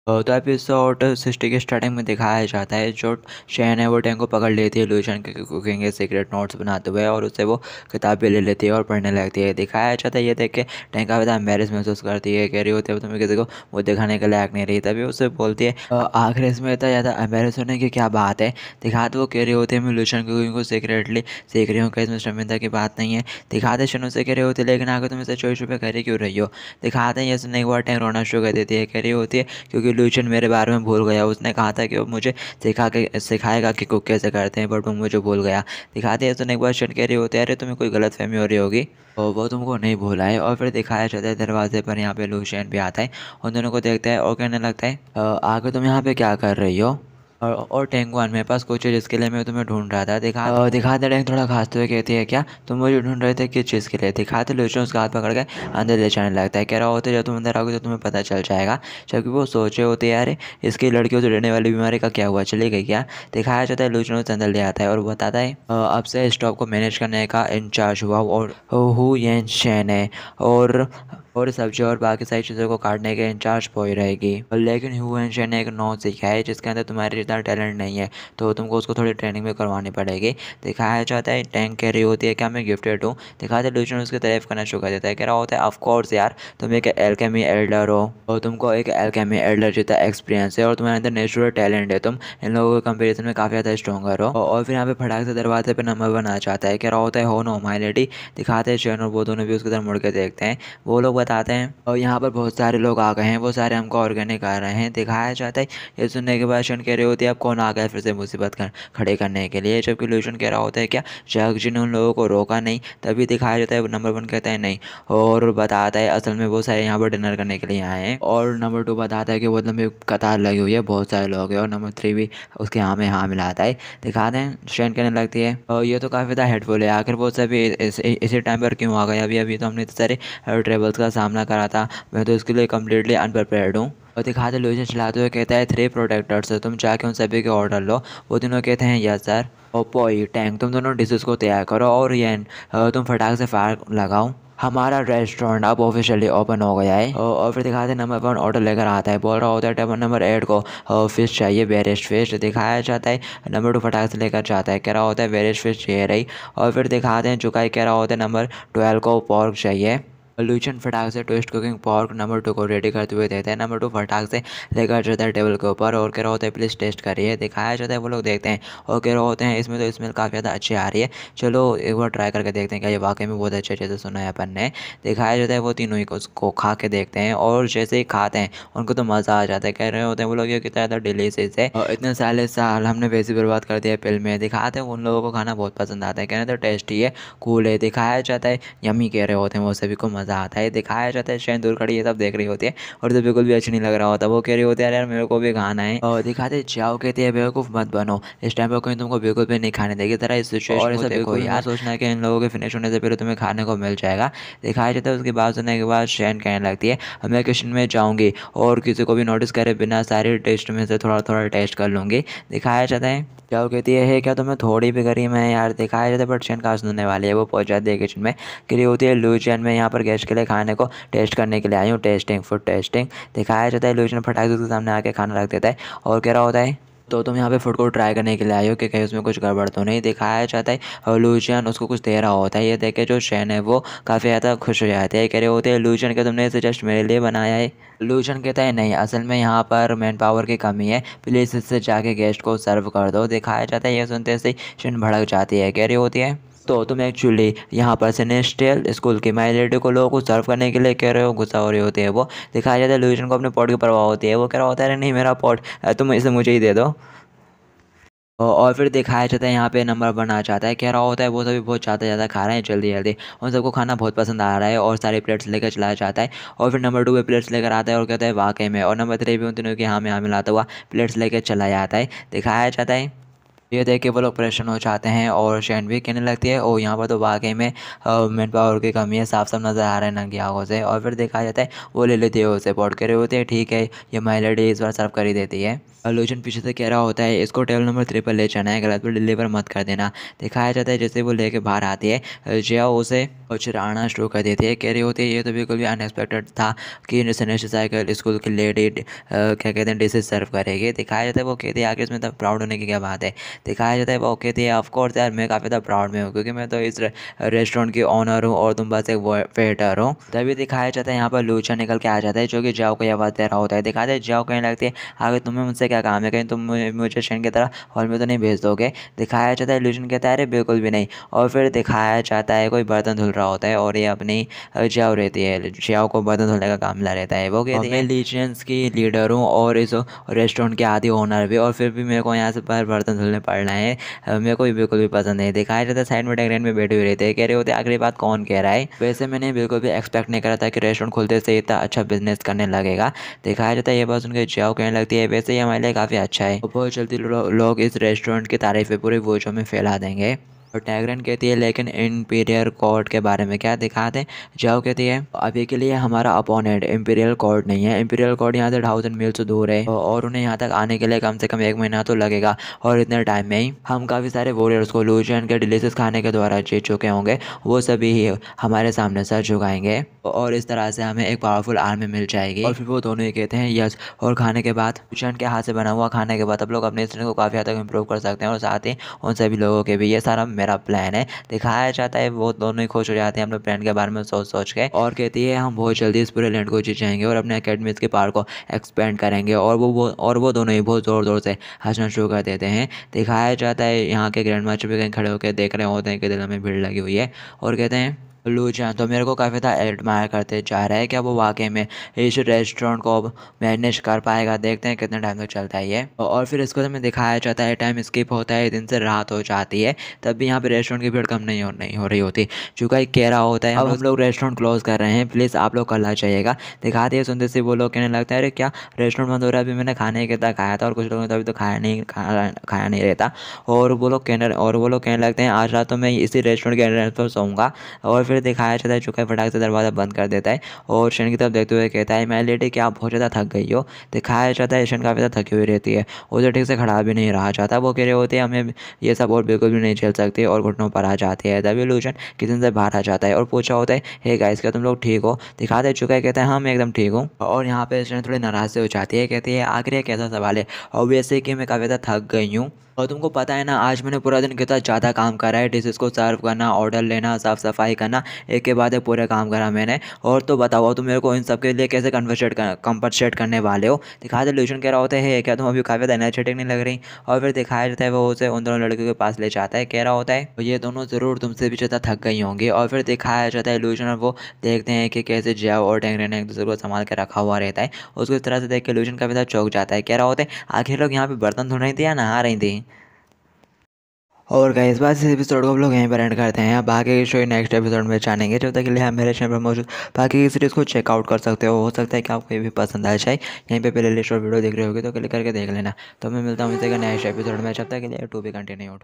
तो एपिसोड 60 के स्टार्टिंग में दिखाया जाता है जो शैन है वो टैंक को पकड़ लेती है लूशन के कुकिंग के सीक्रेट नोट्स बनाते हुए और उससे वो किताब भी ले लेती है और पढ़ने लगती है। दिखाया जाता है ये देख के टैंक काफ़ी ज़्यादा एम्बेरस महसूस करती है, कह रही होती है तुम्हें किसी को वो दिखाने के लायक नहीं रही। तभी उससे बोलती है आखिर इसमें इतना ज़्यादा एम्बेरस होने की क्या बात है। दिखाते वो कह रही होती है मैं लूशन कुकिंग को सीक्रेटली सीख रही हूँ, कहीं इसमें शर्मिंदा की बात नहीं है। दिखाते शनु से कह रही होती है लेकिन आगे तुम इसे चोरी छुपे कर ही क्यों रही हो। दिखाते हैं ये सुनने के बाद टैंक रोना शुरू कर देती है, कह रही होती है क्योंकि लूशन मेरे बारे में भूल गया। उसने कहा था कि वो मुझे सिखाएगा कि कुक कैसे करते हैं, बट वो मुझे भूल गया। दिखाते हैं सुनने के बाद शन कह रही होती है अरे तुम्हें कोई गलतफहमी हो रही होगी और वो तुमको नहीं भूला है। और फिर दिखाया जाता है दरवाजे पर यहाँ पे लूशियन भी आता है, उन दोनों को देखता है और कहने लगता है आगे तुम यहाँ पे क्या कर रही हो। और टेंगुआन मेरे पास कुछ है जिसके लिए मैं तुम्हें ढूंढ रहा था। दिखाते टेंग थोड़ा खांसते हुए कहती है क्या तुम मुझे ढूंढ रहे थे किस चीज़ के लिए। दिखाते लूशन उसका हाथ पकड़ के अंदर ले जाने लगता है, कह रहा होता है जब तुम अंदर आओगे तो तुम्हें पता चल जाएगा। जबकि वो सोचे होते हैं अरे इसकी लड़कियों से डरने वाली बीमारी का क्या हुआ, चली गई क्या। दिखाया जाता है लूशन उसे अंदर ले आता है और बताता है अब से स्टॉक को मैनेज करने का इंचार्ज हुआ और हु येन शेन है और सब्जी और बाकी सारी चीज़ों को काटने के इंचार्ज पोई रहेगी। लेकिन ह्यू एन शेन ने एक नौ सीखा है जिसके अंदर तुम्हारे जितना टैलेंट नहीं है, तो तुमको उसको थोड़ी ट्रेनिंग भी करवानी पड़ेगी। दिखाया जाता है टैंक कह रही होती है क्या मैं गिफ्टेड हूँ। दिखाते लूशन उसकी तारीफ करना शुरू कर देता है, कह रहा होता है ऑफ कोर्स यार तुम एक एल्केमी एल्डर हो और तुमको एक एल्केमी एल्डर जितना एक्सपीरियंस है और तुम्हारे अंदर नेचुरल टैलेंट है, तुम इन लोगों के कंपेरिजन में काफ़ी ज़्यादा स्ट्रॉगर हो। और फिर यहाँ पे फटाक से दरवाजे पर नंबर 1 आ जाता है, कह रहा होता है हो नो माई लेडी। दिखाते हैं शेन और वो दोनों भी उसकी तरफ मुड़ के देखते हैं। वो लोग बताते हैं और यहाँ पर बहुत सारे लोग आ गए हैं, वो सारे हमको ऑर्गेनिक आ रहे हैं। दिखाया जाता है ये सुनने के बाद शन कह रही होती है अब कौन आ गया फिर से मुसीबत खड़े करने के लिए। जबकि लूशन कह रहा होता है क्या जग जी ने उन लोगों को रोका नहीं। तभी दिखाया जाता है नंबर 1 कहता है नहीं और बताता है असल में वो सारे यहाँ पर डिनर करने के लिए आए हैं। और नंबर 2 बताता है कि वो लंबी कतार लगी हुई है, बहुत सारे लोग हैं। और नंबर 3 भी उसके हाँ में हाँ मिलाता है। दिखाते हैं शेन कहने लगती है और ये तो काफ़ी ज़्यादा हेल्पफुल है, आखिर वो सभी इसी टाइम पर क्यों आ गए। अभी अभी तो हमने इतने सारे ट्रेबल्स का सामना करा था, मैं तो इसके लिए कम्प्लीटली अनप्रिपेयर्ड हूँ। और दिखाते लूशन चलाते हुए कहता है 3 प्रोटेक्टर्स तुम जाके उन सभी के ऑर्डर लो। वो तीनों कहते हैं यस सर। और पोई टैंक तुम दोनों डिशेस को तैयार करो और ये तुम फटाक से फायर लगाओ, हमारा रेस्टोरेंट अब ऑफिशियली ओपन हो गया है। और फिर दिखाते हैं नंबर 1 ऑर्डर लेकर आता है, बोल रहा होता है टेबल नंबर 8 को फिश चाहिए, बेरिश फिश। दिखाया जाता है नंबर 2 फटाक से लेकर जाता है, कह रहा होता है बेरिश फिश चाहिए रही। और फिर दिखाते हैं चुकाई, कह रहा होता है नंबर 12 को पोर्क चाहिए। लूशन फटाक से ट्विस्ट कुकिंग पॉर्क नंबर 2 को रेडी करते हुए देते हैं। नंबर 2 फटाक से लेकर जाता है टेबल के ऊपर और कह रहा होता है प्लीज़ टेस्ट करिए। दिखाया जाता है वो लोग देखते हैं और कह रहे होते हैं इसमें तो स्मेल काफ़ी ज़्यादा अच्छी आ रही है, चलो एक बार ट्राई करके देखते हैं क्या ये वाकई में बहुत अच्छे अच्छे से सुना है अपन ने। दिखाया जाता है वो तीनों ही उसको खा के देखते हैं और जैसे ही खाते हैं उनको तो मज़ा आ जाता है, कह रहे होते हैं वो लोग ये कितना ज़्यादा डिलीशियस है और इतने साले साल हमने वैसे बर्बाद कर दिया फिल्म में। दिखाते हैं उन लोगों को खाना बहुत पसंद आता है, कहने तो टेस्टी है कूल है। दिखाया जाता है यमी कह रहे होते हैं वो सभी को मज़ा आता है। दिखाया जाता है शैन दूर खड़ी ये सब देख रही होती है और तो बिल्कुल भी अच्छा नहीं लग रहा होता, वो कह रही होती है यार मेरे को भी खाना है। और दिखाते जाओ कहती है बेवकूफ़ मत बनो, इस टाइम पर कोई तुमको बिल्कुल भी नहीं खाने देगी तरह इस सिचुएशन और ऐसा बिल्कुल यार सोचना है कि इन लोगों के फिनिश होने से पहले तुम्हें खाने को मिल जाएगा। दिखाया जाता है उसकी बात सुनने के बाद शैन कहने लगती है मैं किचन में जाऊँगी और किसी को भी नोटिस करे बिना सारी टेस्ट में से थोड़ा थोड़ा टेस्ट कर लूँगी। दिखाया जाता है जाओ कहती है क्या तुम्हें थोड़ी भी करी मैं यार। दिखाया जाता है बट शैन कहाँ सुनने वाली है, वो पहुंच जाती है किचन में, करी होती है लूशन मैं यहाँ पर गेस्ट के लिए खाने को टेस्ट करने के लिए आई हूँ, टेस्टिंग फूड टेस्टिंग। दिखाया जाता है लूशन फटाक से उसके सामने आके खाना रख देता है और कह रहा होता है तो तुम यहाँ पे फूड को ट्राई करने के लिए आए हो कि कहीं उसमें कुछ गड़बड़ तो नहीं। दिखाया जाता है और लूशियन उसको कुछ दे रहा होता है, ये देख के जो शैन है वो काफ़ी ज़्यादा खुश हो जाते हैं, कह रहे होते हैं लूशियन के तुमने इसे जस्ट मेरे लिए बनाया है। लूशियन कहता है नहीं असल में यहाँ पर मैन पावर की कमी है, प्लीज़ इससे जाके गेस्ट को सर्व कर दो। दिखाया जाता है ये सुनते से शैन भड़क जाती है, कह रही होती है तो तुम एक्चुअली यहाँ पर सेनेस्टियल स्कूल की माई लेडी को लोगों को सर्व करने के लिए कह रहे हो, गुस्सा हो रही होती है वो। दिखाया जाता है लूशियन को अपने पॉट की परवाह होती है, वो कह रहा होता है अरे नहीं मेरा पॉट तुम इसे मुझे ही दे दो। और फिर दिखाया जाता है यहाँ पे नंबर 1 आ जाता है, कह रहा होता है वो सभी बहुत ज़्यादा ज़्यादा खा रहे हैं जल्दी जल्दी, उन सबको खाना बहुत पसंद आ रहा है और सारी प्लेट्स लेकर चलाया जाता है। और फिर नंबर 2 पे प्लेट्स लेकर आता है और कहता है वाकई में, और नंबर 3 भी उन तीनों के हाँ में हाँ मिलाता हुआ प्लेट्स लेकर चला जाता है। दिखाया जाता है ये देख के वो लोग परेशान हो जाते हैं और शैन भी कहने लगती है, ओ यहाँ पर तो वाकई में मैन पावर की कमी है, साफ साफ नज़र आ रहा है नंगी आंखों से। और फिर देखा जाता है वो ले लेती है उसे, पॉट करे होते हैं, ठीक है ये माई लेडी इस बार सर्व कर ही देती है। लूजन पीछे से कह रहा होता है इसको टेबल नंबर 3 पर ले जाना है, गलत पर डिलीवर मत कर देना। दिखाया जाता है जैसे वो लेके बाहर आती है, जिया उसे चिढ़ाना शुरू कर देती है, कह रही होती है ये तो बिल्कुल भी अनएक्सपेक्टेड था कि सनेश साइकिल स्कूल की लेडी क्या कहते हैं डिशेज सर्व करेगी। दिखाया जाता है वो कहती है आगे इसमें तब प्राउड होने की क्या बात है। दिखाया जाता है वो कहती है ऑफ कोर्स यार मैं काफ़ी ज़्यादा प्राउड में हूँ, क्योंकि मैं तो इस रेस्टोरेंट की ऑनर हूँ और तुम बस एक वेटर हो। तभी दिखाया जाता है यहाँ पर लूचा निकल के आ जाता है, जो कि जाओ को यह आवाज़ दे रहा होता है। दिखाते है जाओ कहने लगती है आगे तुम्हें मुझसे क्या काम है, कहीं तुम मुझे शेन की तरह हॉल में तो नहीं भेज दोगे। दिखाया जाता है लूजन कहता है अरे बिल्कुल भी नहीं। और फिर दिखाया जाता है कोई बर्तन धुल रहा होता है और ये अपनी जाओ रहती है, जाओ को बर्तन धुलने का काम मिला रहता है। वो कहती है मैं लीजेंड्स की लीडर हूँ और इस रेस्टोरेंट के आदि ओनर भी, और फिर भी मेरे को यहाँ से पर बर्तन धुलने पड़ना है, मेरे को भी बिल्कुल भी पसंद नहीं। दिखाया जाता है साइड में डेगरेन में बैठे हुए रहते हैं, कह रहे होते आखिरी बात कौन कह रहा है। वैसे मैंने बिल्कुल भी एक्सपेक्ट नहीं करा था कि रेस्टोरेंट खुलते से इतना अच्छा बिजनेस करने लगेगा। दिखाया जाता है ये बात उनके जाओ कहने लगती है वैसे ही हमारे लिए काफ़ी अच्छा है, बहुत जल्दी लोग इस रेस्टोरेंट की तारीफ़ें पूरे वजूद में फैला देंगे। और टैगरन कहती है लेकिन इंपीरियल कोर्ट के बारे में क्या दिखाते हैं। जाओ कहती है अभी के लिए हमारा अपोनेंट इंपीरियल कोर्ट नहीं है, इंपीरियल कोर्ट यहाँ से 1000 मील दूर है और उन्हें यहाँ तक आने के लिए कम से कम 1 महीना तो लगेगा, और इतने टाइम में ही हम काफ़ी सारे वॉरियर्स को लूजियन के डिलीशियस खाने के द्वारा जीत चुके होंगे, वो सभी ही हमारे सामने सर झुकाएंगे और इस तरह से हमें एक पावरफुल आर्मी मिल जाएगी। और फिर वो दोनों ही कहते हैं यस, और खाने के बाद लूजियन के हाथ से बना हुआ खाने के बाद आप लोग अपने स्ट्रेंथ को काफ़ी हद तक इम्प्रूव कर सकते हैं और साथ ही उन सभी लोगों के भी। ये सारा मेरा प्लान है। दिखाया जाता है वो दोनों ही खुश हो जाते हैं अपने प्लान के बारे में सोच सोच के, और कहती है हम बहुत जल्दी इस पूरे लैंड को जीत जाएंगे और अपने अकेडमीज के पावर को एक्सपेंड करेंगे। और वो दोनों ही बहुत ज़ोर ज़ोर से हंसना शुरू कर देते हैं। दिखाया जाता है यहाँ के ग्रैंड मास्टर भी कहीं खड़े होकर देख रहे होते हैं कि दिल में भीड़ लगी हुई है, और कहते हैं लूजियन तो मेरे को काफ़ी ज़्यादा एडमायर करते जा रहा है, क्या वो वाकई में इस रेस्टोरेंट को मैनेज कर पाएगा। देखते हैं कितने टाइम तक चलता है ये। और फिर इसको हमें दिखाया जाता है टाइम स्किप होता है, दिन से रात हो जाती है, तब भी यहाँ पे रेस्टोरेंट की भीड़ कम नहीं हो रही होती। चूँकि कह रहा होता है अब हम लोग रेस्टोरेंट क्लोज कर रहे हैं, प्लीज़ आप लोग कल आ जाइएगा। दिखाते हैं सुनते से वो लोग कहने लगता है अरे क्या रेस्टोरेंट बंद हो रहा है, अभी मैंने खाने के तक खाया था और कुछ लोगों ने तो अभी तो खाया नहीं रहता। और वो लोग कहने लगते हैं आज रात तो मैं इसी रेस्टोरेंट के एंट्रेंस पर सोऊंगा। और फिर दिखाया जाता है चुका फटाक से दरवाज़ा बंद कर देता है और शेन की तरफ देखते हुए कहता है मैं लेडी क्या आप बहुत ज़्यादा थक गई हो। दिखाया जाता है शेन काफ़ी ज़्यादा थकी हुई रहती है, उसे ठीक से खड़ा भी नहीं रहा जाता। वो कह रहे होते हैं हमें ये सब और बिल्कुल भी नहीं झेल सकते और घुटनों पर आ जाती है। तभी लूजन किचन से बाहर आ जाता है और पूछा होता है हे गाइस क्या तुम लोग ठीक हो। दिखाते चुका है कहता है हाँ मैं एकदम ठीक हूँ। और यहाँ पे शेन थोड़ी नाराज़ से हो जाती है, कहती है आखिर ये कैसा सवाल है, ऑब्वियसली कि मैं काफ़ी ज़्यादा थक गई हूँ और तुमको पता है ना आज मैंने पूरा दिन कितना ज़्यादा काम करा है, डिशेस को सर्व करना, ऑर्डर लेना, साफ़ सफाई करना, एक के बाद एक पूरे काम करा मैंने। और तो बताओ तुम मेरे को इन सब के लिए कैसे कंपनसेट करने वाले हो। दिखाया जाता है लूजन कह रहा होता है क्या तुम अभी काफ़ी ज़्यादा एनर्जेटिक नहीं लग रही। और फिर दिखाया जाता है वो उसे उन दोनों लड़कियों के पास ले जाता है, कह रहा होता है ये दोनों ज़रूर तुमसे भी ज़्यादा थक गई होंगी। और फिर दिखाया जाता है लूजन और वो देखते हैं कि कैसे जिया और टेंगरे ने एक दूसरे को संभाल के रखा हुआ रहता है। उसको इस तरह से देख के लूजन काफ़ी ज़्यादा चौंक जाता है, कह रहा होता है आखिर लोग यहाँ पे बर्तन धो रही थी या नहा रही थी। और गाइस बात इस एपिसोड को हम लोग यहीं पर एंड करते हैं। अब आगे की स्टोरी नेक्स्ट एपिसोड में जानेंगे, जब तक के लिए आप मेरे चैनल पर मौजूद बाकी की सीरीज़ को चेकआउट कर सकते हो सकता है कि आपको ये भी पसंद आ जाए। यहीं पे प्ले लिस्ट और वीडियो देख रहे होगे तो क्लिक करके देख लेना। तो मैं मिलता हूँ इसी का नेक्स्ट एपिसोड में, जब तक के लिए टू बी कंटिन्यूड।